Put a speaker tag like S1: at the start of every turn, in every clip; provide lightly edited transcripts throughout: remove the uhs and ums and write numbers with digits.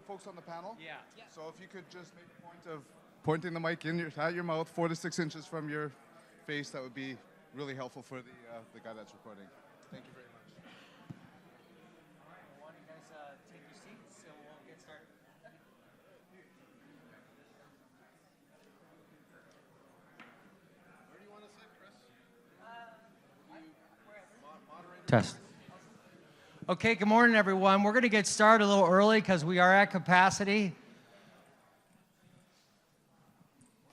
S1: folks on the panel.
S2: Yeah.
S1: So if you could just make a point of pointing the mic at your mouth, 4 to 6 inches from your face, that would be really helpful for the guy that's recording. Thank you very much.
S2: All right, well, why don't you guys take your seats and we'll get started.
S1: Where do you want to sit, Chris?
S2: Test. Okay, good morning, everyone. We're going to get started a little early because we are at capacity.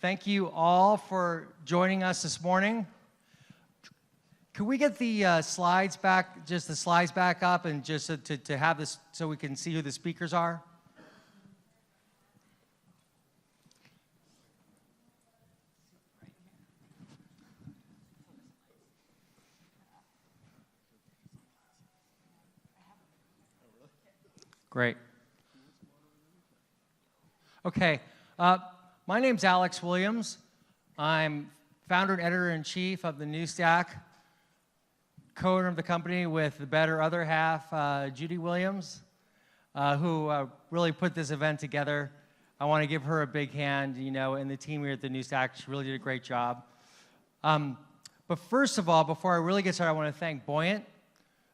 S2: Thank you all for joining us this morning. Could we get the slides back, just the slides back up, and just to have this so we can see who the speakers are? Great. Okay. My name's Alex Williams. I'm founder and editor-in-chief of the New Stack, co-owner of the company with the better other half, Judy Williams, who really put this event together. I want to give her a big hand, and the team here at the New Stack. She really did a great job. But first of all, before I really get started, I want to thank Buoyant,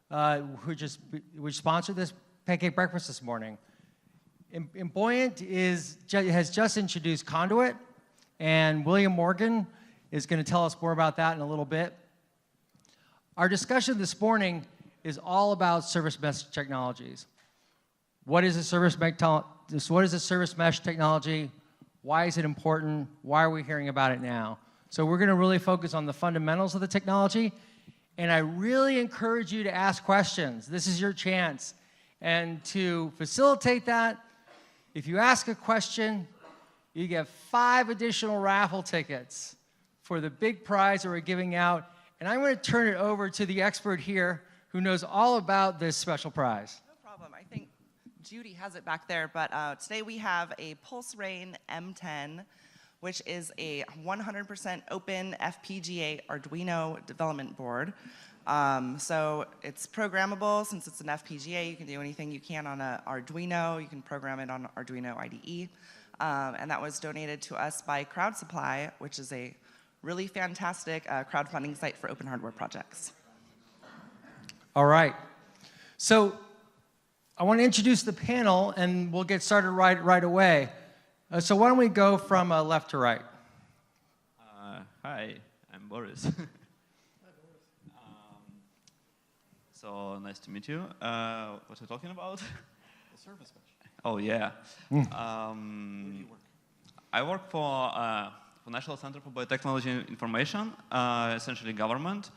S2: who sponsored this pancake breakfast this morning. And Buoyant has just introduced Conduit, and William Morgan is going to tell us more about that in a little bit. Our discussion this morning is all about service mesh technologies. What is a service mesh technology? Why is it important? Why are we hearing about it now? So we're going to really focus on the fundamentals of the technology, and I really encourage you to ask questions. This is your chance. And to facilitate that, if you ask a question, you get 5 additional raffle tickets for the big prize that we're giving out. And I'm going to turn it over to the expert here who knows all about this special prize.
S3: No problem. I think Judy has it back there. But today we have a Pulse Rain M10, which is a 100% open FPGA Arduino development board. So it's programmable. Since it's an FPGA, you can do anything you can on an Arduino. You can program it on Arduino IDE. And that was donated to us by CrowdSupply, which is a really fantastic crowdfunding site for open hardware projects.
S2: All right. So I want to introduce the panel, and we'll get started right away. So why don't we go from left to right?
S4: Hi, I'm Boris. So nice to meet you. What are you talking about?
S1: The service mesh.
S4: Oh, yeah.
S1: Where do you work?
S4: I work for National Center for Biotechnology and Information, essentially government.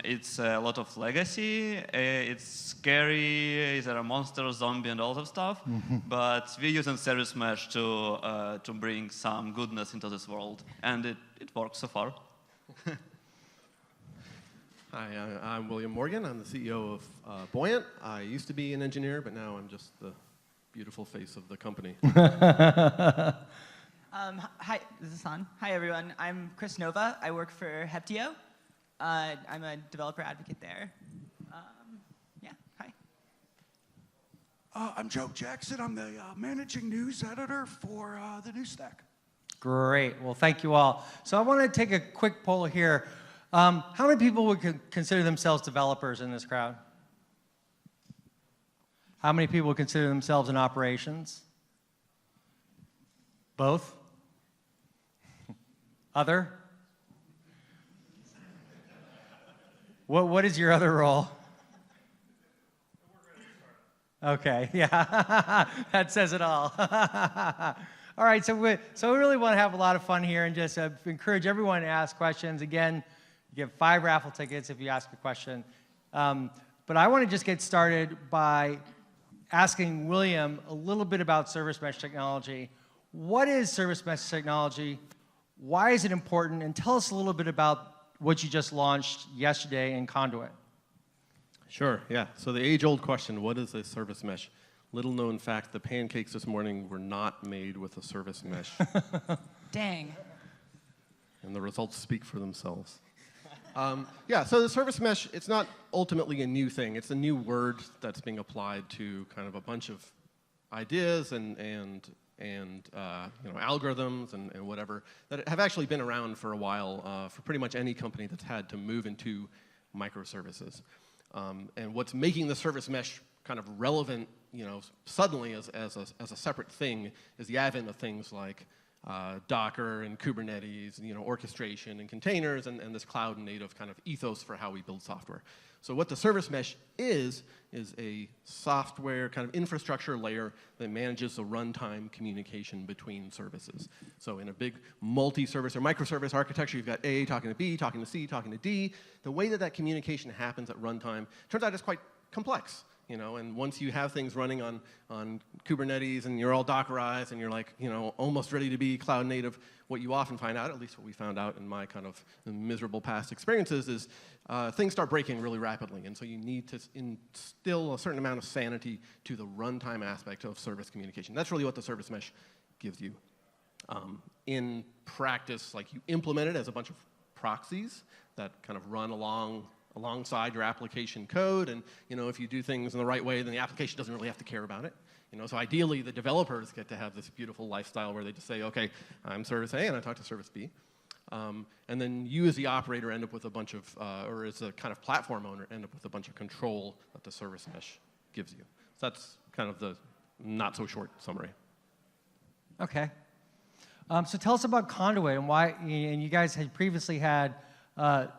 S4: It's a lot of legacy. It's scary. There are monsters, zombie, and all that stuff. But we're using service mesh to bring some goodness into this world, and it works so far.
S5: Hi, I'm William Morgan. I'm the CEO of Buoyant. I used to be an engineer, but now I'm just the beautiful face of the company.
S6: Hi, this is Han. Hi, everyone. I'm Chris Nova. I work for Heptio. I'm a developer advocate there. Yeah, hi.
S7: I'm Joe Jackson. I'm the managing news editor for the New Stack.
S2: Great. Well, thank you all. So I want to take a quick poll here. How many people would consider themselves developers in this crowd? How many people would consider themselves in operations? Both? Other? What is your other role? Okay, yeah, that says it all. All right, so we really want to have a lot of fun here and just encourage everyone to ask questions. Again, you get 5 raffle tickets if you ask a question. But I want to just get started by asking William a little bit about service mesh technology. What is service mesh technology? Why is it important? And tell us a little bit about what you just launched yesterday in Conduit.
S5: Sure, yeah. So the age-old question, what is a service mesh? Little known fact, the pancakes this morning were not made with a service mesh.
S6: Dang.
S5: And the results speak for themselves. Yeah, so the service mesh, it's not ultimately a new thing. It's a new word that's being applied to kind of a bunch of ideas and algorithms and whatever that have actually been around for a while for pretty much any company that's had to move into microservices. And what's making the service mesh kind of relevant, suddenly as a separate thing is the advent of things like Docker and Kubernetes, orchestration and containers and this cloud native kind of ethos for how we build software. So what the service mesh is a software kind of infrastructure layer that manages the runtime communication between services. So in a big multi-service or microservice architecture, you've got A talking to B, talking to C, talking to D. The way that communication happens at runtime turns out it's quite complex. And once you have things running on Kubernetes and you're all Dockerized and you're like, almost ready to be cloud native, what you often find out, at least what we found out in my kind of miserable past experiences, is things start breaking really rapidly. And so you need to instill a certain amount of sanity to the runtime aspect of service communication. That's really what the service mesh gives you. In practice, like you implement it as a bunch of proxies that kind of run alongside your application code, and if you do things in the right way, then the application doesn't really have to care about it. So ideally, the developers get to have this beautiful lifestyle where they just say, okay, I'm service A and I talk to service B. And then you as the operator end up with a bunch of, or as a kind of platform owner, end up with a bunch of control that the service mesh gives you. So that's kind of the not so short summary.
S2: Okay. So tell us about Conduit and why, and you guys had previously had,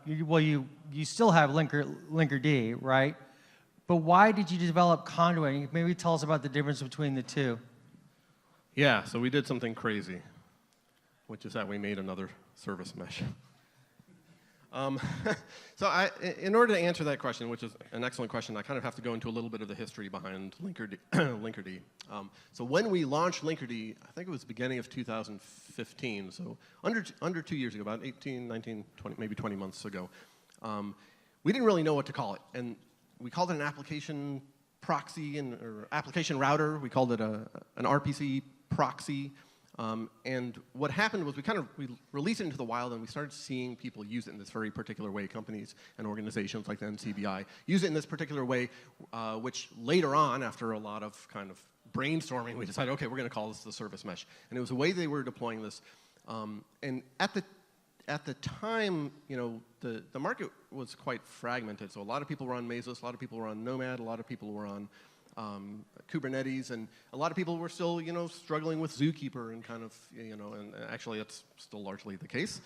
S2: you still have Linkerd, right? But why did you develop Conduit? Maybe tell us about the difference between the two.
S5: Yeah, so we did something crazy, which is that we made another service mesh. So in order to answer that question, which is an excellent question, I kind of have to go into a little bit of the history behind Linkerd. So when we launched Linkerd, I think it was the beginning of 2015, so under 2 years ago, about 18, 19, 20, maybe 20 months ago, we didn't really know what to call it. And we called it an application proxy or application router. We called it an RPC proxy. And what happened was we released it into the wild, and we started seeing people use it in this very particular way, companies and organizations like the NCBI use it in this particular way, which later on, after a lot of kind of brainstorming, we decided, okay, we're going to call this the service mesh. And it was the way they were deploying this. And at the time, the market was quite fragmented. So a lot of people were on Mesos, a lot of people were on Nomad, a lot of people were on Kubernetes, and a lot of people were still, struggling with Zookeeper and kind of, and actually that's still largely the case.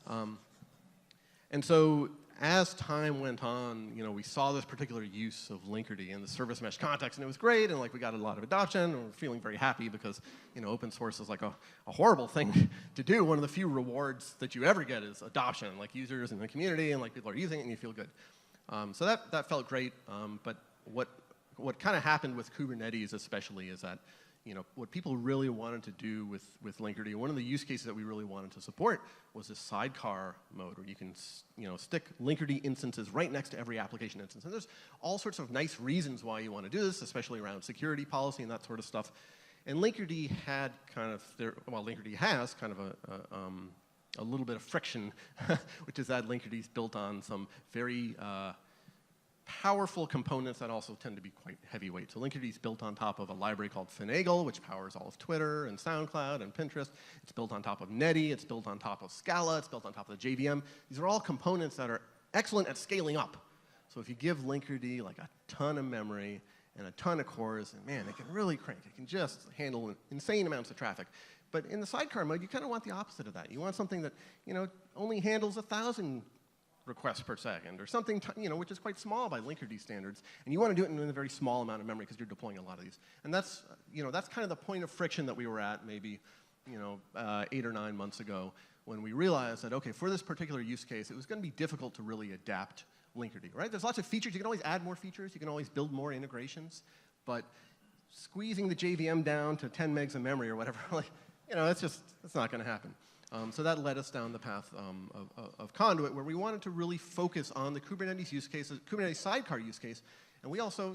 S5: And so as time went on, we saw this particular use of Linkerd in the service mesh context, and it was great, and we got a lot of adoption, and we're feeling very happy because, open source is like a horrible thing to do. One of the few rewards that you ever get is adoption, like users in the community, and people are using it, and you feel good. So that felt great, but what kind of happened with Kubernetes especially is that, what people really wanted to do with Linkerd, one of the use cases that we really wanted to support was this sidecar mode where you can, stick Linkerd instances right next to every application instance. And there's all sorts of nice reasons why you want to do this, especially around security policy and that sort of stuff. And Linkerd had kind of Linkerd has kind of a little bit of friction, which is that Linkerd is built on some very powerful components that also tend to be quite heavyweight. So Linkerd is built on top of a library called Finagle, which powers all of Twitter and SoundCloud and Pinterest. It's built on top of Netty. It's built on top of Scala. It's built on top of the JVM. These are all components that are excellent at scaling up. So if you give Linkerd like a ton of memory and a ton of cores, and man, it can really crank. It can just handle insane amounts of traffic. But in the sidecar mode, you kind of want the opposite of that. You want something that only handles 1,000 requests per second, or something, which is quite small by Linkerd standards, and you want to do it in a very small amount of memory because you're deploying a lot of these. And that's, that's kind of the point of friction that we were at maybe, 8 or 9 months ago when we realized that, okay, for this particular use case, it was going to be difficult to really adapt Linkerd, right? There's lots of features. You can always add more features. You can always build more integrations, but squeezing the JVM down to 10 megs of memory or whatever, it's not going to happen. So that led us down the path of Conduit, where we wanted to really focus on the Kubernetes use case, the Kubernetes sidecar use case. And we also,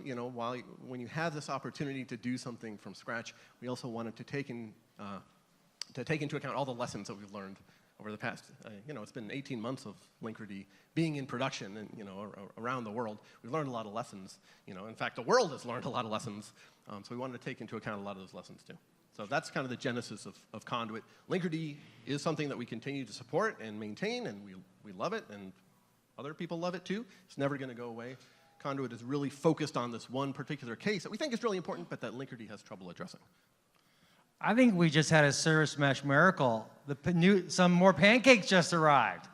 S5: when you have this opportunity to do something from scratch, we also wanted to take into account all the lessons that we've learned over the past, it's been 18 months of Linkerd being in production and, around the world. We've learned a lot of lessons. In fact, the world has learned a lot of lessons. So we wanted to take into account a lot of those lessons too. So that's kind of the genesis of Conduit. Linkerd is something that we continue to support and maintain, and we love it, and other people love it too. It's never going to go away. Conduit is really focused on this one particular case that we think is really important, but that Linkerd has trouble addressing.
S2: I think we just had a service mesh miracle. Some more pancakes just arrived.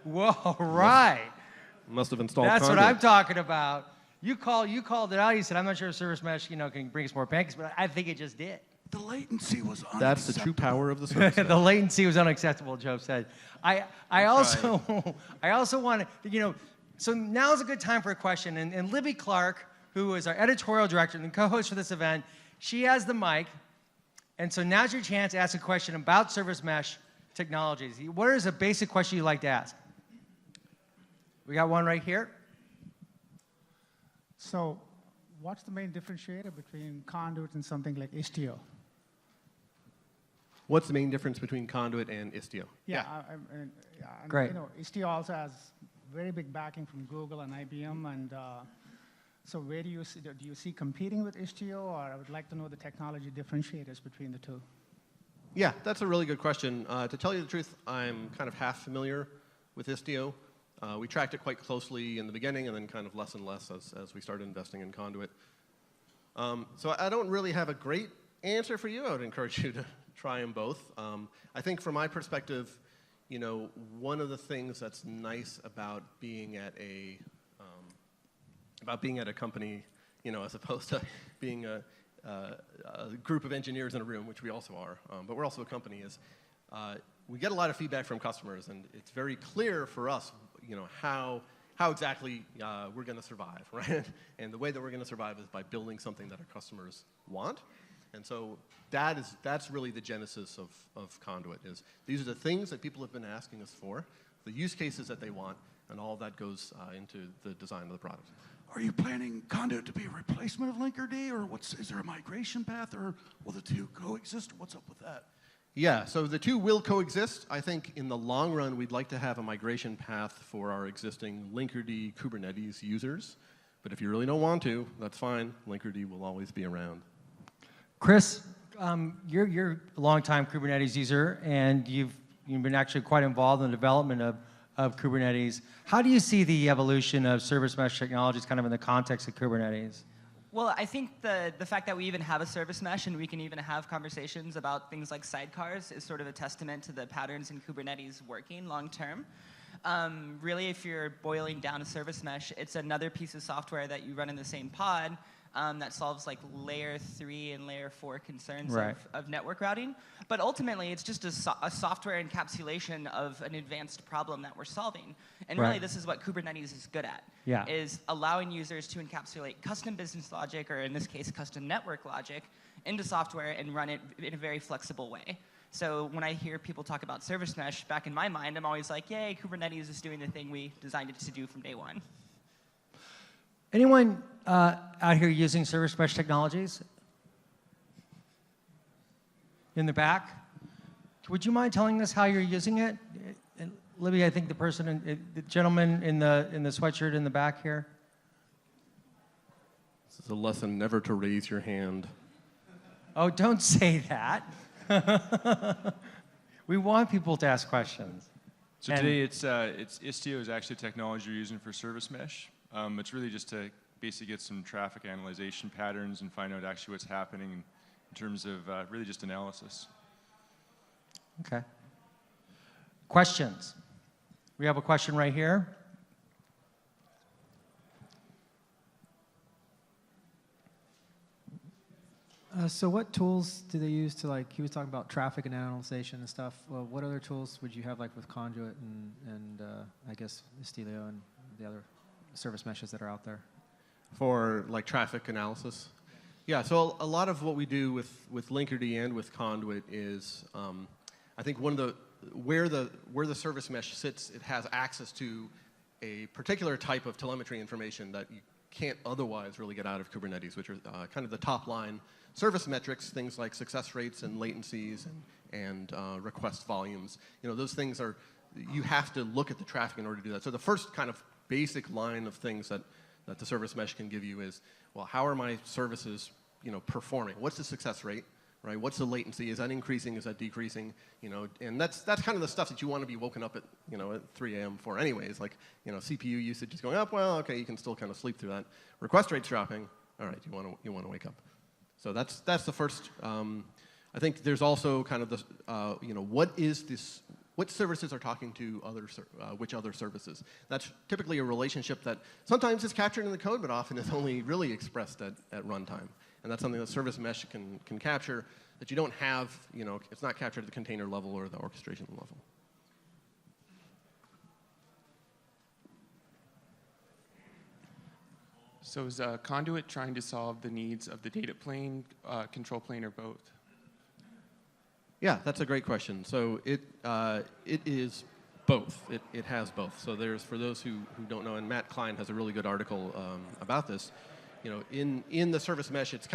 S2: Whoa, right.
S5: Must have installed
S2: That's
S5: Conduit.
S2: what I'm talking about. You called it out. You said, I'm not sure if service mesh can bring us more pancakes, but I think it just did.
S7: The latency was unacceptable.
S5: That's the true power of the service mesh.
S2: The latency was unacceptable, Joe said. I also want to, so now's a good time for a question. And Libby Clark, who is our editorial director and co-host for this event, she has the mic. And so now's your chance to ask a question about service mesh technologies. What is a basic question you'd like to ask? We got one right here.
S8: So what's the main differentiator between Conduit and something like Istio?
S5: What's the main difference between Conduit and Istio?
S8: Yeah.
S2: Great.
S8: Istio also has very big backing from Google and IBM, and so where do you see competing with Istio, or I would like to know the technology differentiators between the two?
S5: Yeah, that's a really good question. To tell you the truth, I'm kind of half familiar with Istio. We tracked it quite closely in the beginning and then kind of less and less as we started investing in Conduit. So I don't really have a great answer for you. I would encourage you to try them both. I think from my perspective, one of the things that's nice about being at a company, as opposed to being a group of engineers in a room, which we also are, but we're also a company, is we get a lot of feedback from customers, and it's very clear for us, how exactly we're going to survive, right? And the way that we're going to survive is by building something that our customers want. And so that's really the genesis of Conduit, is these are the things that people have been asking us for, the use cases that they want, and all of that goes into the design of the product.
S7: Are you planning Conduit to be a replacement of Linkerd, or is there a migration path, or will the two coexist, or what's up with that?
S5: Yeah, so the two will coexist. I think in the long run, we'd like to have a migration path for our existing Linkerd Kubernetes users. But if you really don't want to, that's fine. Linkerd will always be around.
S2: Chris, you're a longtime Kubernetes user, and you've been actually quite involved in the development of Kubernetes. How do you see the evolution of service mesh technologies kind of in the context of Kubernetes?
S6: Well, I think the fact that we even have a service mesh and we can even have conversations about things like sidecars is sort of a testament to the patterns in Kubernetes working long term. Really, if you're boiling down a service mesh, it's another piece of software that you run in the same pod that solves like layer 3 and layer 4 concerns of network routing. But ultimately, it's just a software encapsulation of an advanced problem that we're solving. And really, this is what Kubernetes is good at, is allowing users to encapsulate custom business logic, or in this case, custom network logic, into software and run it in a very flexible way. So when I hear people talk about service mesh, back in my mind, I'm always like, yay, Kubernetes is doing the thing we designed it to do from day one.
S2: Anyone out here using service mesh technologies? In the back? Would you mind telling us how you're using it? And Libby, I think the gentleman in the sweatshirt in the back here.
S5: This is a lesson never to raise your hand.
S2: Oh, don't say that. We want people to ask questions.
S9: So today, it's Istio is actually technology you're using for service mesh. It's really just to basically get some traffic analyzation patterns and find out actually what's happening in terms of really just analysis.
S2: Okay. Questions? We have a question right here.
S10: So what tools do they use to, like, he was talking about traffic and analyzation and stuff. Well, what other tools would you have, like, with Conduit and I guess Istio and the other service meshes that are out there?
S5: For, like, traffic analysis? Yeah, so a lot of what we do with Linkerd and with Conduit is, I think one of the, where the service mesh sits, it has access to a particular type of telemetry information that you can't otherwise really get out of Kubernetes, which are kind of the top line service metrics, things like success rates and latencies and request volumes. You know, those things are, you have to look at the traffic in order to do that. So the first kind of basic line of things that the service mesh can give you is, well, how are my services, you know, performing? What's the success rate? Right? What's the latency? Is that increasing? Is that decreasing? You know, and that's kind of the stuff that you want to be woken up at, you know, at 3 a.m. for anyways. Like, you know, CPU usage is going up. Well, okay, you can still kind of sleep through that. Request rates dropping. All right, you want to wake up. So that's the first. I think there's also kind of the, you know, what is this? What services are talking to which other services? That's typically a relationship that sometimes is captured in the code, but often is only really expressed at runtime. And that's something that service mesh can capture that you don't have, you know, it's not captured at the container level or the orchestration level.
S11: So is Conduit trying to solve the needs of the data plane, control plane, or both?
S5: Yeah, that's a great question. So it is both. It has both. So there's, for those who don't know, and Matt Klein has a really good article about this. You know, in the service mesh, it's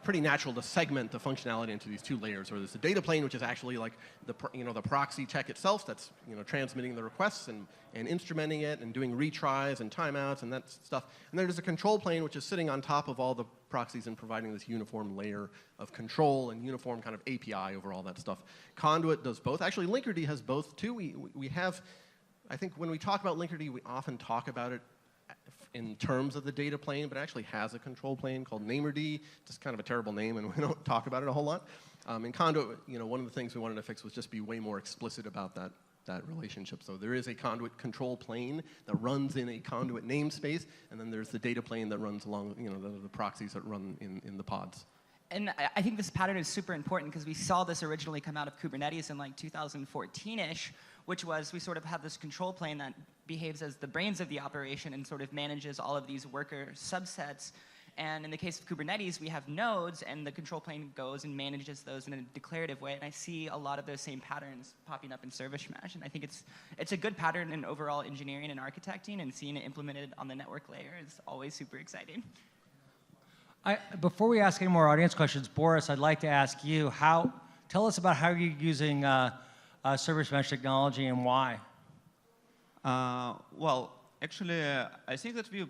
S5: pretty natural to segment the functionality into these two layers. Where there's the data plane, which is actually like the proxy tech itself that's, you know, transmitting the requests and instrumenting it and doing retries and timeouts and that stuff. And there's a control plane, which is sitting on top of all the proxies and providing this uniform layer of control and uniform kind of API over all that stuff. Conduit does both. Actually, Linkerd has both too. We have, I think when we talk about Linkerd, we often talk about it in terms of the data plane, but it actually has a control plane called Namerd, just kind of a terrible name, and we don't talk about it a whole lot. In Conduit, you know, one of the things we wanted to fix was just be way more explicit about that relationship. So there is a Conduit control plane that runs in a Conduit namespace, and then there's the data plane that runs along, you know, the proxies that run in the pods.
S6: And I think this pattern is super important because we saw this originally come out of Kubernetes in like 2014-ish, which was we sort of have this control plane that behaves as the brains of the operation and sort of manages all of these worker subsets. And in the case of Kubernetes, we have nodes, and the control plane goes and manages those in a declarative way. And I see a lot of those same patterns popping up in Service Mesh. And I think it's a good pattern in overall engineering and architecting, and seeing it implemented on the network layer is always super exciting.
S2: Before we ask any more audience questions, Boris, I'd like to ask you, tell us about how you're using Service Mesh technology and why.
S4: Well, actually, I think that we're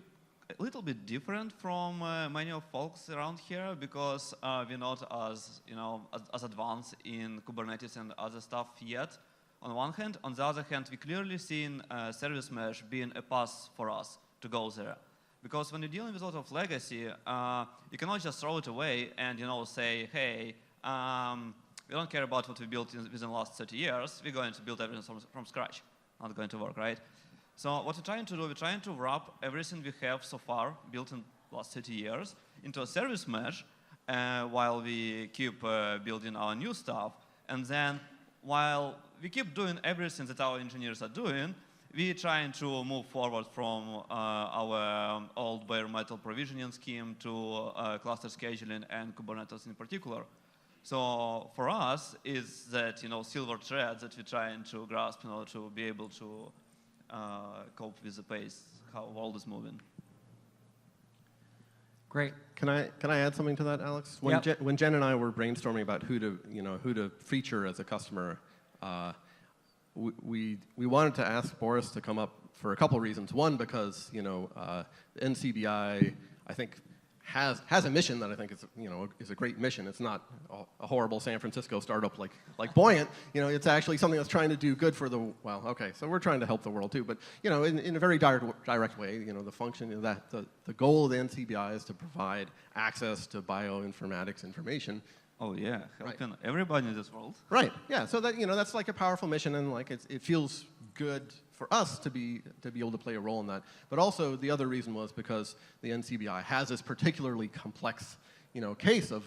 S4: a little bit different from many of folks around here, because we're not as, you know, as advanced in Kubernetes and other stuff yet, on one hand. On the other hand, we clearly seen Service Mesh being a path for us to go there. Because when you're dealing with a lot of legacy, you cannot just throw it away and, you know, say, hey, we don't care about what we built within the last 30 years. We're going to build everything from scratch. Not going to work, right? So what we're trying to do, we're trying to wrap everything we have so far built in the last 30 years into a service mesh while we keep building our new stuff. And then while we keep doing everything that our engineers are doing, we're trying to move forward from our old bare metal provisioning scheme to cluster scheduling and Kubernetes in particular. So for us, is that, you know, silver thread that we're trying to grasp, you know, to be able to cope with the pace, how the world is moving.
S2: Great.
S5: Can I add something to that, Alex? When Jen and I were brainstorming about who to feature as a customer, we wanted to ask Boris to come up for a couple reasons. One, because, you know, NCBI, I think, has a mission that I think is, you know, is a great mission. It's not a horrible San Francisco startup like Buoyant. You know, it's actually something that's trying to do good for the, well, okay, so we're trying to help the world too, but, you know, in a very direct way. You know, the function of that, the goal of the NCBI is to provide access to bioinformatics information.
S4: Oh yeah, helping everybody in this world.
S5: Right. Yeah. So that, you know, that's like a powerful mission, and like it feels good for us to be able to play a role in that. But also the other reason was because the NCBI has this particularly complex, you know, case of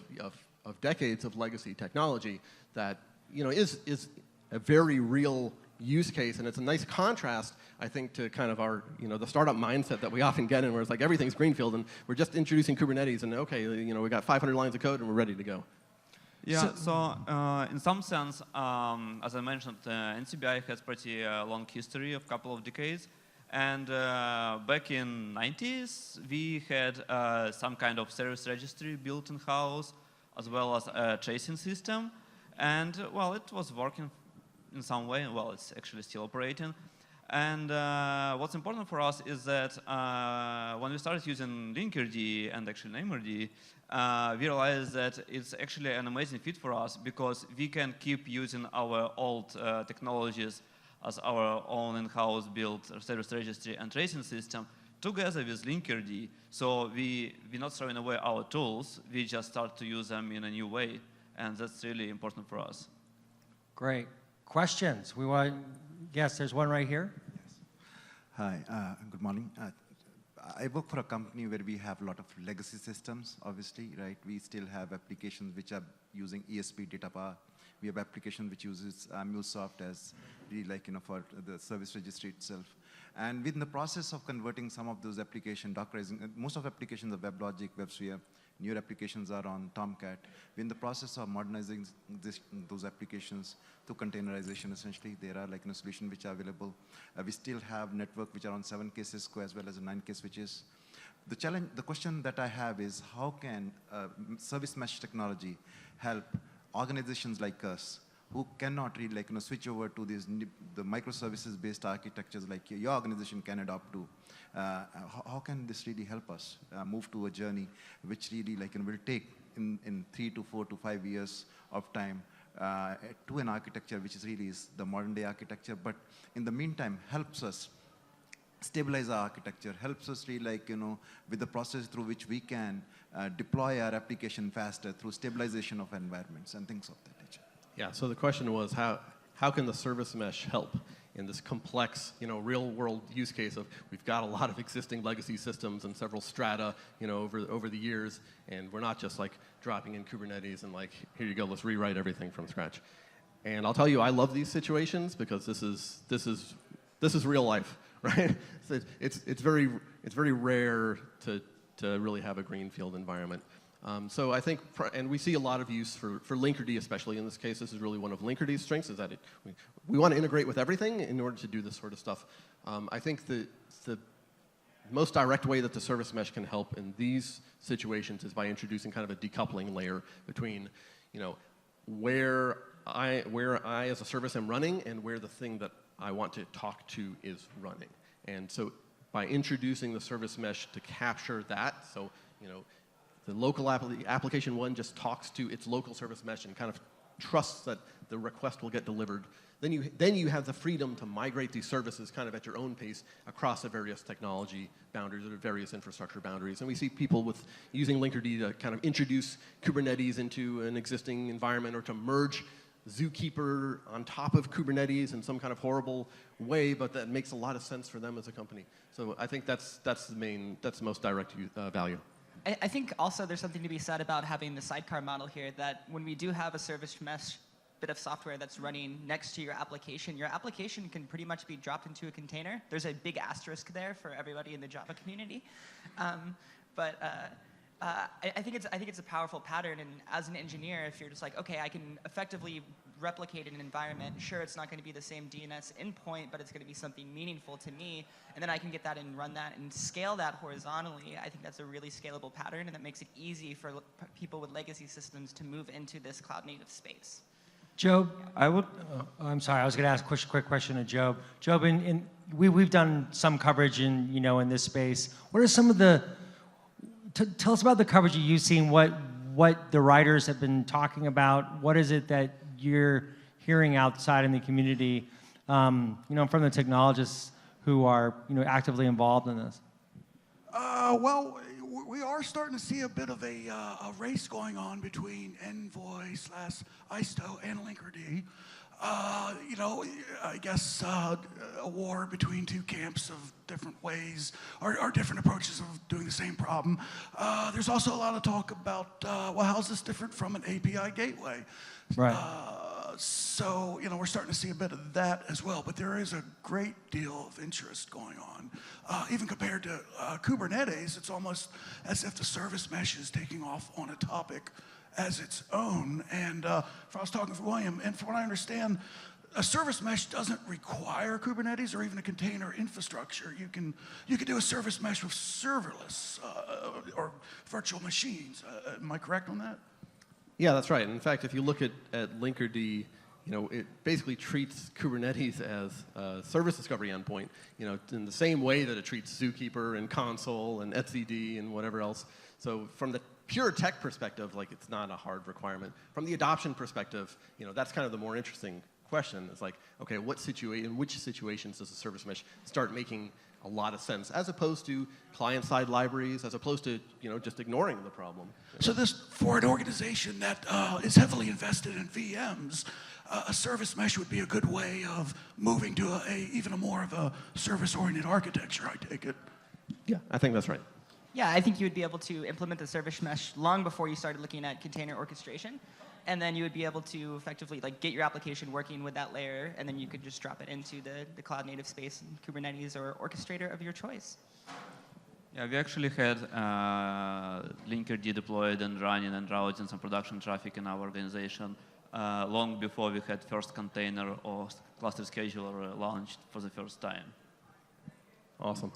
S5: decades of legacy technology that, you know, is a very real use case, and it's a nice contrast, I think, to kind of our, you know, the startup mindset that we often get in, where it's like everything's greenfield and we're just introducing Kubernetes, and okay, you know, we got 500 lines of code and we're ready to go.
S4: Yeah, so in some sense, as I mentioned, NCBI has pretty long history of couple of decades. And back in 90s, we had some kind of service registry built in-house, as well as a tracing system. And, well, it was working in some way. Well, it's actually still operating. And what's important for us is that when we started using Linkerd and actually Named, we realized that it's actually an amazing fit for us because we can keep using our old technologies as our own in-house built service registry and tracing system together with Linkerd. So we're not throwing away our tools, we just start to use them in a new way. And that's really important for us.
S2: Great. Questions? Yes, there's one right here.
S12: Yes. Hi, good morning. I work for a company where we have a lot of legacy systems, obviously, right? We still have applications which are using ESP data power. We have applications which uses MuleSoft as really like, for the service registry itself. And within the process of converting some of those applications, Dockerizing, most of applications are WebLogic, WebSphere. Newer applications are on Tomcat. We're in the process of modernizing those applications to containerization, essentially. There are solutions which are available. We still have network which are on 7K Cisco as well as 9K switches. The question that I have is how can service mesh technology help organizations like us who cannot really switch over to the microservices-based architectures like your organization can adopt to? How can this really help us move to a journey which really will take in 3 to 4 to 5 years of time to an architecture which is the modern day architecture, but in the meantime helps us stabilize our architecture, helps us really with the process through which we can deploy our application faster through stabilization of environments and things of that nature.
S5: Yeah, so the question was how can the service mesh help in this complex, real world use case of we've got a lot of existing legacy systems and several strata, over the years, and we're not just dropping in Kubernetes and here you go, let's rewrite everything from scratch. And I'll tell you, I love these situations because this is real life, right? So it's very rare to really have a greenfield environment. So I think, and we see a lot of use for Linkerd, especially in this case. This is really one of Linkerde's strengths, is that we want to integrate with everything in order to do this sort of stuff. I think the most direct way that the service mesh can help in these situations is by introducing kind of a decoupling layer between, where I as a service am running and where the thing that I want to talk to is running. And so by introducing the service mesh to capture that, so the local application one just talks to its local service mesh and kind of trusts that the request will get delivered. Then you have the freedom to migrate these services kind of at your own pace across the various technology boundaries or various infrastructure boundaries. And we see people using Linkerd to kind of introduce Kubernetes into an existing environment or to merge Zookeeper on top of Kubernetes in some kind of horrible way, but that makes a lot of sense for them as a company. So I think that's the most direct value.
S6: I think also there's something to be said about having the sidecar model here, that when we do have a service mesh bit of software that's running next to your application can pretty much be dropped into a container. There's a big asterisk there for everybody in the Java community. I think it's a powerful pattern, and as an engineer, if you're just okay, I can effectively replicate an environment. Sure, it's not going to be the same DNS endpoint, but it's going to be something meaningful to me, and then I can get that and run that and scale that horizontally. I think that's a really scalable pattern, and that makes it easy for people with legacy systems to move into this cloud-native space.
S2: Job, I'm sorry, I was going to ask a quick question of Job. Job, we've done some coverage in this space. What are some of the tell us about the coverage you've seen, what the writers have been talking about. What is it that you're hearing outside in the community, from the technologists who are actively involved in this?
S7: Well, we are starting to see a bit of a race going on between Envoy/ISTO and Linkerd. I guess a war between two camps of different ways or different approaches of doing the same problem. There's also a lot of talk about, well, how's this different from an API gateway?
S2: Right.
S7: So, we're starting to see a bit of that as well, but there is a great deal of interest going on. Even compared to Kubernetes, it's almost as if the service mesh is taking off on a topic as its own. And I was talking with William, and from what I understand, a service mesh doesn't require Kubernetes or even a container infrastructure. You can do a service mesh with serverless or virtual machines. Am I correct on that?
S5: Yeah, that's right. In fact, if you look at Linkerd, it basically treats Kubernetes as a service discovery endpoint, in the same way that it treats Zookeeper and Console and etcd and whatever else. So from the pure tech perspective, it's not a hard requirement. From the adoption perspective, that's kind of the more interesting question. It's like, okay, in which situations does a service mesh start making a lot of sense, as opposed to client-side libraries, as opposed to just ignoring the problem.
S7: So for an organization that is heavily invested in VMs, a service mesh would be a good way of moving to even more of a service-oriented architecture, I take it.
S5: Yeah, I think that's right.
S6: Yeah, I think you would be able to implement the service mesh long before you started looking at container orchestration. And then you would be able to effectively get your application working with that layer, and then you could just drop it into the cloud-native space in Kubernetes or orchestrator of your choice.
S4: Yeah, we actually had Linkerd deployed and running and routing some production traffic in our organization long before we had first container or cluster scheduler launched for the first time.
S5: Awesome.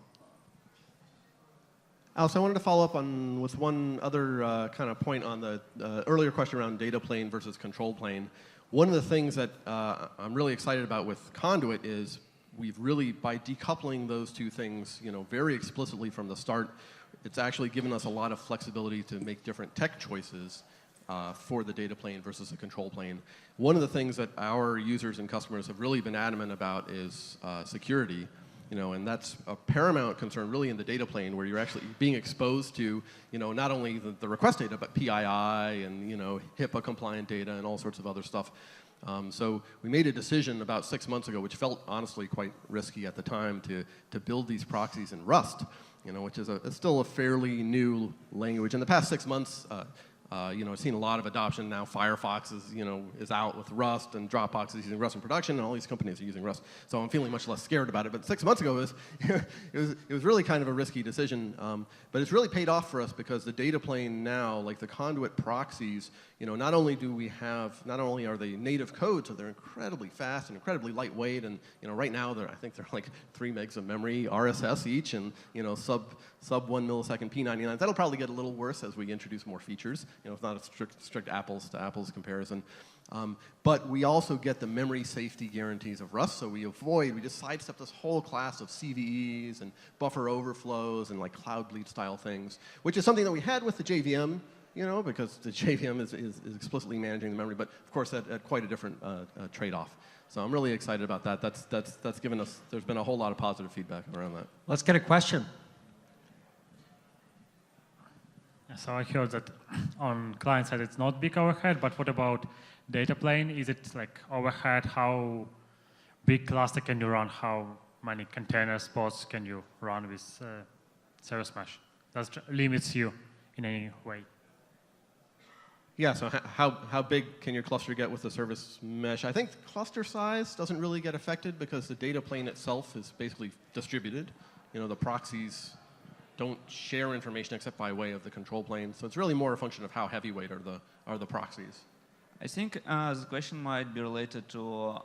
S5: Alice, I wanted to follow up with one other kind of point on the earlier question around data plane versus control plane. One of the things that I'm really excited about with Conduit is we've really, by decoupling those two things, very explicitly from the start, it's actually given us a lot of flexibility to make different tech choices for the data plane versus the control plane. One of the things that our users and customers have really been adamant about is security. And that's a paramount concern really in the data plane, where you're actually being exposed to, not only the request data, but PII and, HIPAA compliant data and all sorts of other stuff. So we made a decision about 6 months ago, which felt honestly quite risky at the time, to build these proxies in Rust, which is it's still a fairly new language. In the past 6 months, I've seen a lot of adoption now. Firefox is out with Rust, and Dropbox is using Rust in production, and all these companies are using Rust. So I'm feeling much less scared about it. But 6 months ago, it was really kind of a risky decision. But it's really paid off for us, because the data plane now, like the Conduit proxies, not only are they native code, so they're incredibly fast and incredibly lightweight, and right now I think they're like 3 megs of memory, RSS each, and sub 1 millisecond P99. That'll probably get a little worse as we introduce more features. It's not a strict apples to apples comparison. But we also get the memory safety guarantees of Rust, so we just sidestep this whole class of CVEs and buffer overflows and cloud bleed style things, which is something that we had with the JVM, because the JVM is explicitly managing the memory, but of course at quite a different trade-off. So I'm really excited about that. That's given us, there's been a whole lot of positive feedback around that.
S2: Let's get a question.
S13: So I heard that on client side it's not big overhead, but what about data plane? Is it overhead? How big cluster can you run? How many container spots can you run with service mesh? That limits you in any way?
S5: Yeah, so how big can your cluster get with the service mesh? I think cluster size doesn't really get affected, because the data plane itself is basically distributed. The proxies don't share information except by way of the control plane. So it's really more a function of how heavyweight are the proxies.
S4: I think the question might be related to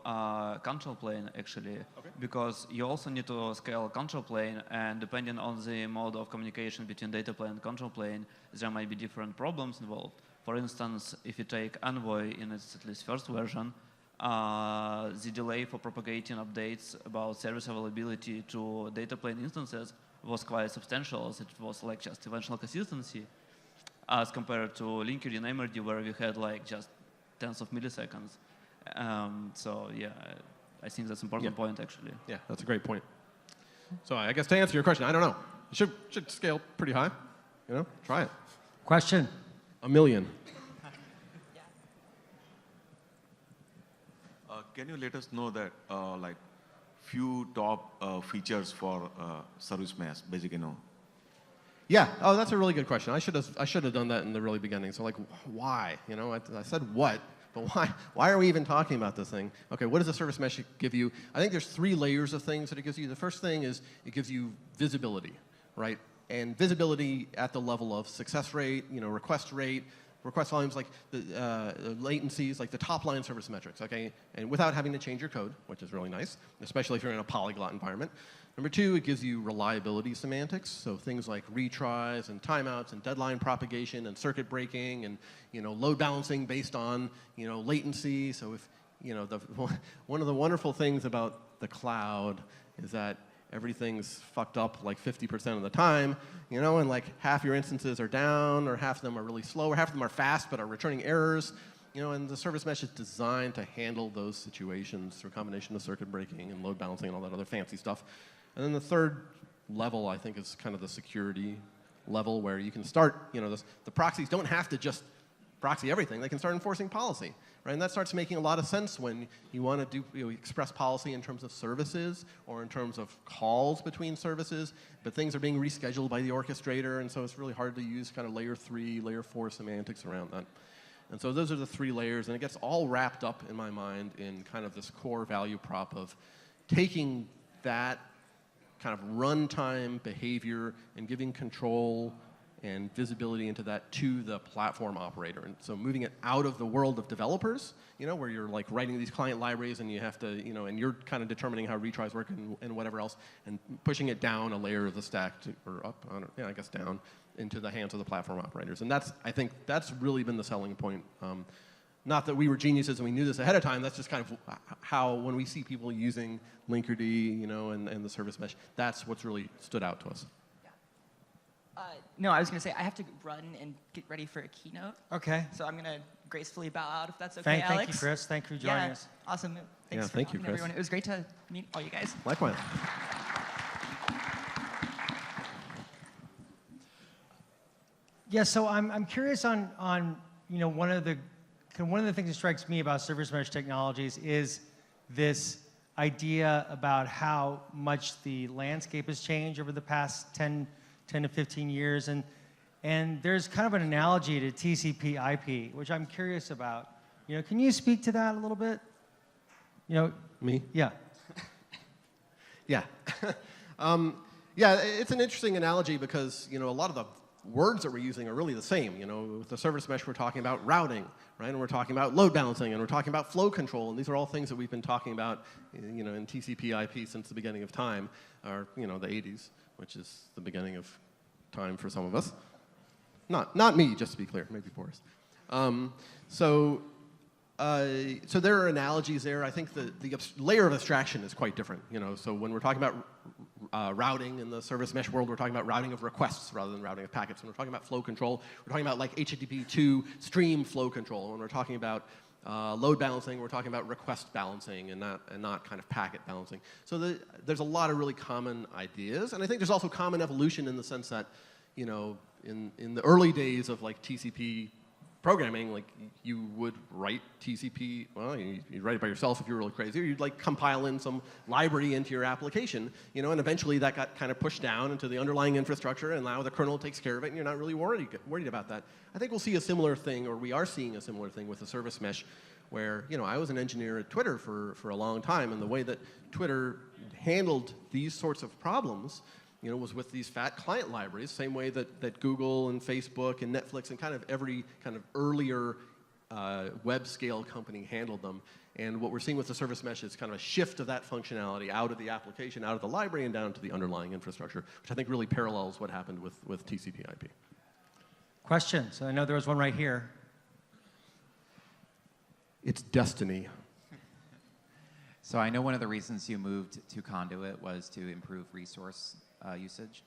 S4: control plane, actually, because you also need to scale control plane, and depending on the mode of communication between data plane and control plane, there might be different problems involved. For instance, if you take Envoy in its at least first version, the delay for propagating updates about service availability to data plane instances was quite substantial, as it was just dimensional consistency, as compared to Linkerd and Linkerd, where we had just tens of milliseconds. So yeah, I think that's an important point, actually.
S5: Yeah, that's a great point. So I guess to answer your question, I don't know. It should scale pretty high. Try it.
S2: Question.
S5: 1 million.
S14: Can you let us know that few top features for service mesh, basically?
S5: Yeah. Oh, that's a really good question. I should have done that in the really beginning. So why? I said what, but why are we even talking about this thing? Okay, what does the service mesh give you? I think there's 3 layers of things that it gives you. The first thing is it gives you visibility, right? And visibility at the level of success rate, request rate, request volumes, like the latencies, like the top-line service metrics, okay? And without having to change your code, which is really nice, especially if you're in a polyglot environment. Number two, it gives you reliability semantics, so things like retries and timeouts and deadline propagation and circuit breaking and load balancing based on latency. So if one of the wonderful things about the cloud is that everything's fucked up like 50% of the time, and like half your instances are down, or half of them are really slow, or half of them are fast but are returning errors. And the service mesh is designed to handle those situations through a combination of circuit breaking and load balancing and all that other fancy stuff. And then the third level, I think, is kind of the security level, where you can start, the proxies don't have to just proxy everything. They can start enforcing policy, right? And that starts making a lot of sense when you want to do express policy in terms of services or in terms of calls between services, but things are being rescheduled by the orchestrator, and so it's really hard to use kind of layer 3, layer 4 semantics around that. And so those are the 3 layers, and it gets all wrapped up in my mind in kind of this core value prop of taking that kind of runtime behavior and giving control and visibility into that to the platform operator. And so moving it out of the world of developers, where you're like writing these client libraries and you have to, and you're kind of determining how retries work and whatever else, and pushing it down a layer of the stack or up, I guess down, into the hands of the platform operators. And I think that's really been the selling point. Not that we were geniuses and we knew this ahead of time, that's just kind of how, when we see people using Linkerd, and the service mesh, that's what's really stood out to us.
S6: No, I was going to say, I have to run and get ready for a keynote.
S2: Okay.
S6: So I'm going to gracefully bow out, if that's okay, Alex.
S2: Thank you, Chris. Thank you for joining us.
S6: Awesome. Thanks for talking, everyone. It was great to meet all you guys.
S5: Likewise.
S2: Yeah, so I'm curious on one of the things that strikes me about service mesh technologies is this idea about how much the landscape has changed over the past 10 to 15 years, and there's kind of an analogy to TCP/IP, which I'm curious about. Can you speak to that a little bit?
S5: Me?
S2: Yeah.
S5: Yeah. Yeah, it's an interesting analogy because a lot of the words that we're using are really the same. With the service mesh, we're talking about routing, right? And we're talking about load balancing, and we're talking about flow control, and these are all things that we've been talking about, in TCP/IP since the beginning of time, or the 80s, which is the beginning of time for some of us. Not me, just to be clear, maybe Boris. So there are analogies there. I think the layer of abstraction is quite different. So when we're talking about routing in the service mesh world, we're talking about routing of requests rather than routing of packets. When we're talking about flow control, we're talking about like HTTP2 stream flow control. When we're talking about load balancing, we're talking about request balancing and not kind of packet balancing. So there's a lot of really common ideas, and I think there's also common evolution in the sense that, in the early days of like TCP programming, like you would write TCP, well, you'd write it by yourself if you were really crazy, or you'd like compile in some library into your application, and eventually that got kind of pushed down into the underlying infrastructure, and now the kernel takes care of it, and you're not really worried about that. I think we'll see a similar thing, or we are seeing a similar thing with the service mesh, where, I was an engineer at Twitter for a long time, and the way that Twitter handled these sorts of problems, was with these fat client libraries, same way that Google and Facebook and Netflix and kind of every kind of earlier web scale company handled them. And what we're seeing with the service mesh is kind of a shift of that functionality out of the application, out of the library, and down to the underlying infrastructure, which I think really parallels what happened with TCP/IP.
S2: Questions? I know there was one right here.
S5: It's destiny.
S15: So I know one of the reasons you moved to Conduit was to improve resource usage.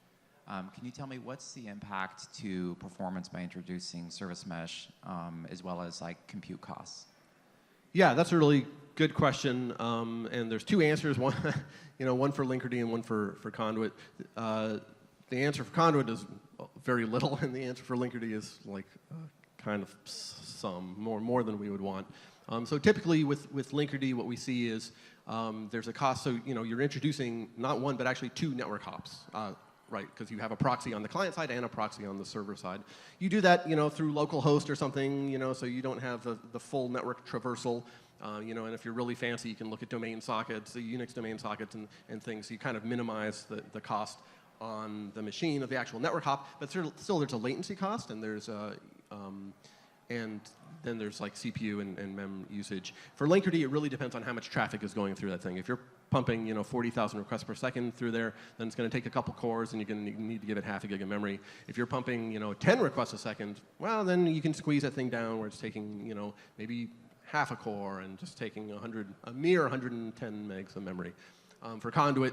S15: Can you tell me what's the impact to performance by introducing service mesh, as well as like compute costs?
S5: Yeah, that's a really good question, and there's 2 answers. One, one for Linkerd and one for Conduit. The answer for Conduit is very little, and the answer for Linkerd is like kind of some more than we would want. So typically with Linkerd, what we see is there's a cost. So you're introducing not one but actually 2 network hops, right? Because you have a proxy on the client side and a proxy on the server side. You do that through localhost or something, so you don't have the full network traversal. And if you're really fancy, you can look at domain sockets, the Unix domain sockets and things. So you kind of minimize the cost on the machine of the actual network hop. But still there's a latency cost, and there's and then there's like CPU and mem usage. For Linkerd, it really depends on how much traffic is going through that thing. If you're pumping 40,000 requests per second through there, then it's going to take a couple cores, and you're going to need to give it half a gig of memory. If you're pumping 10 requests a second, well, then you can squeeze that thing down where it's taking maybe half a core and just taking a mere 110 megs of memory. For Conduit,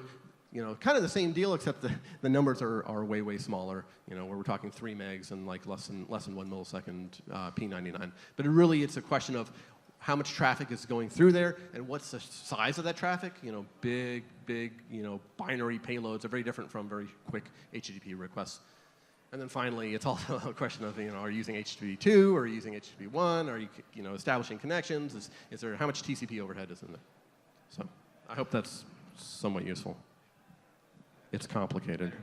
S5: kind of the same deal, except the numbers are way, way smaller, where we're talking 3 megs and like less than 1 millisecond P99. But it's a question of how much traffic is going through there and what's the size of that traffic. Big, binary payloads are very different from very quick HTTP requests. And then finally, it's also a question of, are you using HTTP2 or are you using HTTP1? Are you, establishing connections? Is there, how much TCP overhead is in there? So I hope that's somewhat useful. It's complicated.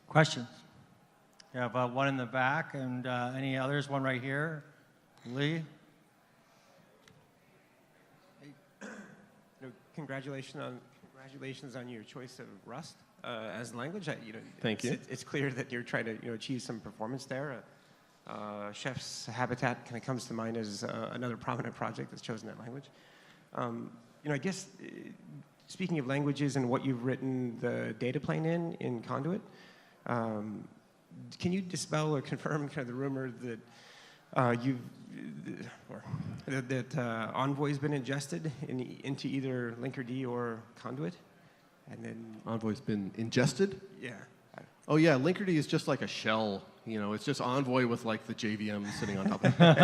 S2: Questions? You have one in the back, and any others? One right here. Lee?
S16: Congratulations on your choice of Rust as a language.
S5: Thank you.
S16: It's clear that you're trying to achieve some performance there. Chef's Habitat kind of comes to mind as another prominent project that's chosen that language. I guess speaking of languages and what you've written the data plane in Conduit, can you dispel or confirm kind of the rumor that that Envoy's been ingested into either Linkerd or Conduit? And then
S5: Envoy's been ingested?
S16: Yeah.
S5: Oh yeah, Linkerd is just like a shell. It's just Envoy with like the JVM sitting on top of it.
S16: Okay.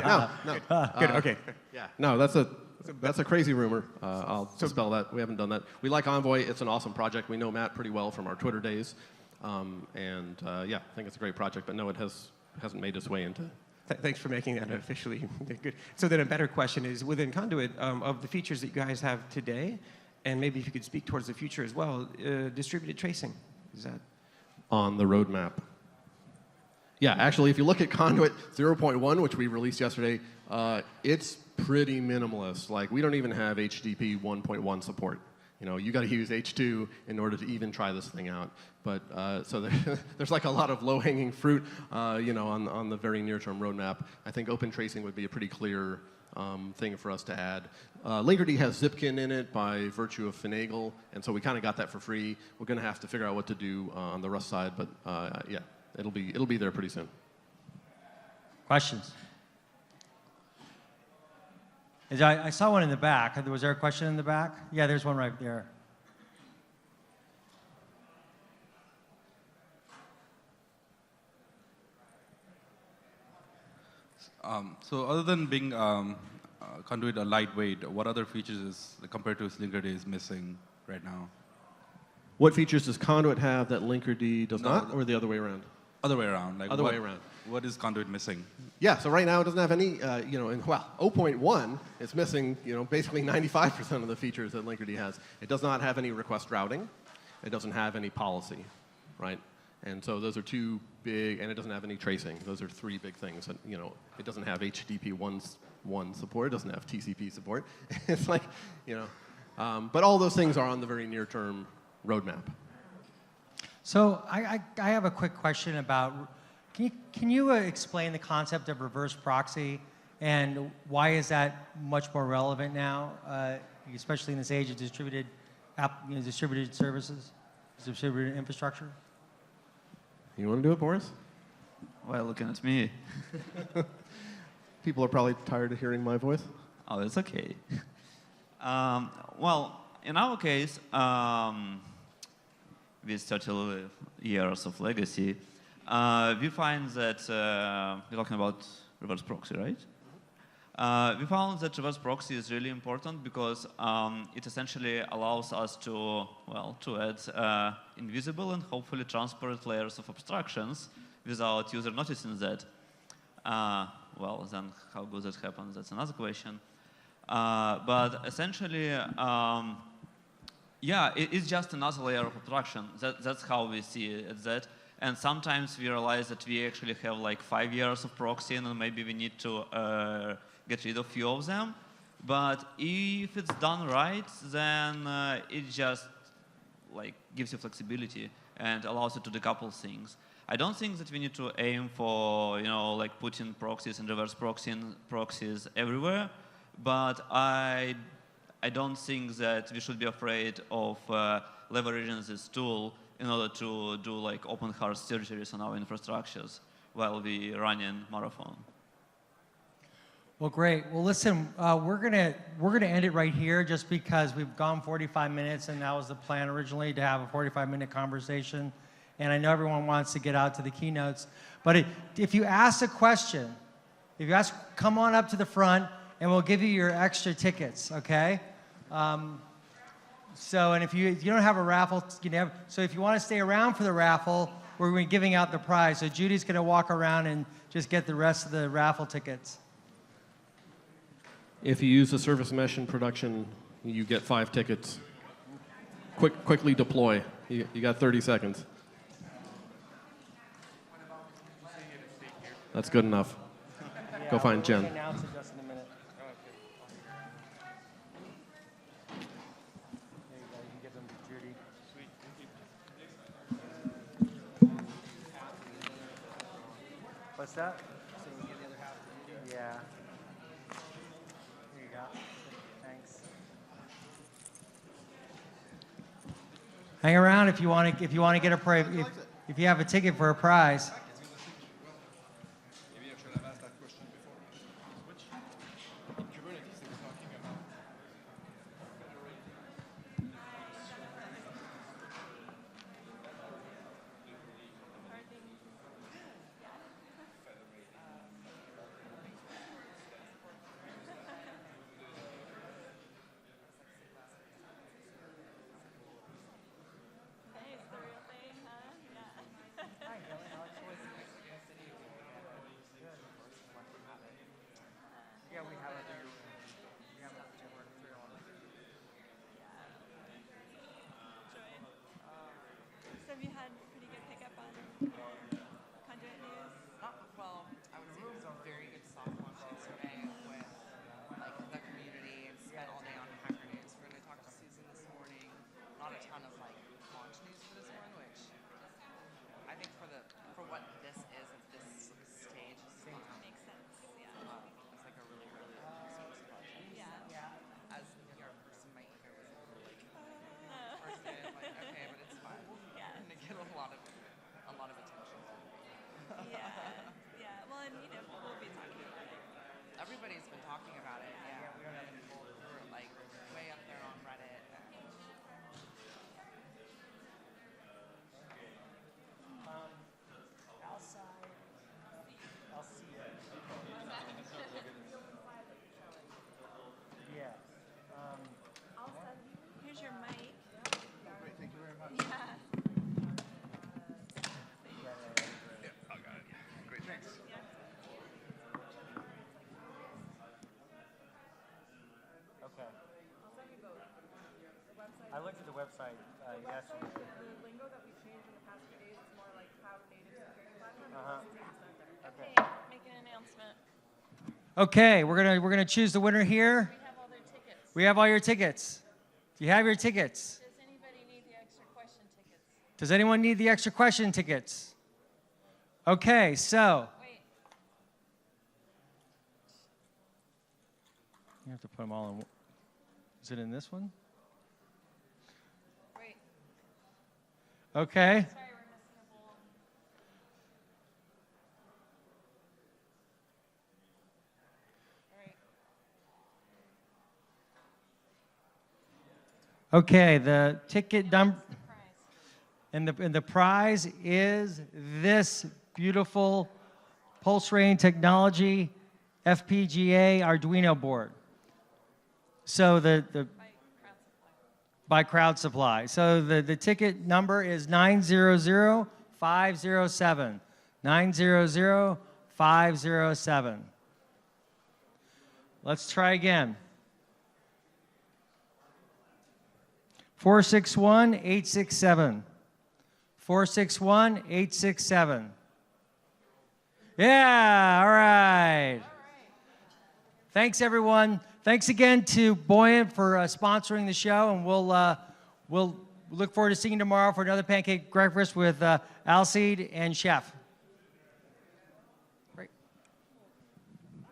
S5: No.
S16: Good. Okay.
S5: Yeah. No, that's a crazy rumor. I'll dispel that. We haven't done that. We like Envoy. It's an awesome project. We know Matt pretty well from our Twitter days, and yeah, I think it's a great project. But no, it hasn't made its way into.
S16: Thanks for making that officially good. So then a better question is, within Conduit, of the features that you guys have today, and maybe if you could speak towards the future as well, distributed tracing, is that?
S5: On the roadmap. Yeah, actually, if you look at Conduit 0.1, which we released yesterday, it's pretty minimalist. Like, we don't even have HTTP 1.1 support. You got to use H2 in order to even try this thing out. But so there's like a lot of low-hanging fruit, on the very near-term roadmap. I think open tracing would be a pretty clear thing for us to add. Linkerd has Zipkin in it by virtue of Finagle, and so we kind of got that for free. We're going to have to figure out what to do on the Rust side, but yeah, it'll be there pretty soon.
S2: Questions? I saw one in the back. Was there a question in the back? Yeah, there's one right there.
S17: So other than being Conduit or lightweight, what other features compared to Linkerd is missing right now?
S5: What features does Conduit have that Linkerd does not, or the other way around?
S17: Other way around. Like
S5: other way around.
S17: What is Conduit missing?
S5: Yeah, so right now it doesn't have any, 0.1 is missing, basically 95% of the features that Linkerd has. It does not have any request routing. It doesn't have any policy, right? And so those are two big, and it doesn't have any tracing. Those are three big things. That, it doesn't have HTTP 1 support. It doesn't have TCP support. It's like, but all those things are on the very near-term roadmap.
S2: So I have a quick question about, can you explain the concept of reverse proxy and why is that much more relevant now, especially in this age of distributed services, distributed infrastructure?
S5: You want to do it, Boris?
S4: Why looking at me?
S5: People are probably tired of hearing my voice.
S4: Oh, that's okay. Well, in our case, with 30 years of legacy, we find that we're talking about reverse proxy, right? We found that reverse proxy is really important because it essentially allows us to add invisible and hopefully transparent layers of abstractions without user noticing that. Well, then how good that happens, that's another question. But essentially, yeah, it's just another layer of abstraction. That's how we see it. And sometimes we realize that we actually have like 5 years of proxy and maybe we need to get rid of a few of them. But if it's done right, then it just like gives you flexibility. and allows you to decouple things. I don't think that we need to aim for, like putting proxies and reverse proxies everywhere, but I don't think that we should be afraid of leveraging this tool in order to do like open heart surgeries on our infrastructures while we run in marathon.
S2: Well, great. Well, listen, we're gonna end it right here just because we've gone 45 minutes, and that was the plan originally, to have a 45-minute conversation. And I know everyone wants to get out to the keynotes, but if you ask a question, come on up to the front, and we'll give you your extra tickets. Okay? And if you don't have a raffle, so if you want to stay around for the raffle, we're going to be giving out the prize. So Judy's going to walk around and just get the rest of the raffle tickets.
S5: If you use the service mesh in production, you get 5 tickets. Quickly deploy. You got 30 seconds. That's good enough. Go find Jen.
S2: What's that? Yeah. Here you go. Thanks. Hang around if you want to get a prize. If you have a ticket for a prize.
S1: Maybe I should have asked that question before. Which in Kubernetes they were talking about
S18: So have you had pretty good pickup on Conduit News?
S3: Well, I would say it was a very good soft launch yesterday with like the community, and spent all day on Hacker News. We're going to talk to Susan this morning. Not a ton of like launch news for this one, which I think for what this is at this stage is fine.
S18: Makes sense. Yeah.
S3: It's like a really resource project.
S18: Yeah.
S3: As the PR person, my ego was a little like first day, I'm like, okay, but it's fine.
S18: Yeah.
S3: And to get a lot of attention.
S18: Yeah. Well, and we'll be talking about it.
S3: Everybody's been talking about it. Yeah. We're like way up there on Reddit.
S2: Outside. I'll see you. Yeah.
S18: Here's your mic.
S1: Great, thank you very much.
S18: Yeah.
S1: I got it. Great, thanks.
S2: Okay. I looked at the website yesterday.
S19: The lingo that we changed in the past few days is more like cloud native security platform.
S18: Okay. Making an announcement.
S2: Okay, we're gonna choose the winner here.
S18: We have all their tickets.
S2: We have all your tickets. Do you have your tickets?
S18: Does anybody need the extra question tickets?
S2: Does anyone need the extra question tickets? Okay, so.
S18: Wait.
S2: You have to put them all in. Is it in this one?
S18: Wait.
S2: Okay.
S18: Sorry, we're missing a bowl. All right.
S2: Okay, the ticket number. And the prize is this beautiful Pulse Rain Technology FPGA Arduino board. So by Crowd Supply. So the ticket number is 900-507. 900-507. Let's try again. 461-867. 461-867. Yeah, all right. Thanks, everyone. Thanks again to Buoyant for sponsoring the show, and we'll We look forward to seeing you tomorrow for another pancake breakfast with Alcide and Chef. Great.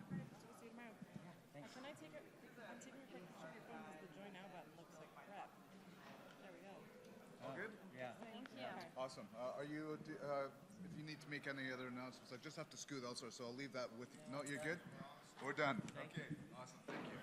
S19: Can I take I'm taking a picture of your phone because the join now button looks like crap. There we go.
S1: All good?
S2: Yeah.
S19: Thank you.
S1: Awesome. Are you, if you need to make any other announcements, I just have to scoot elsewhere, so I'll leave that with you. No, you're good? We're done. Okay, awesome. Thank you.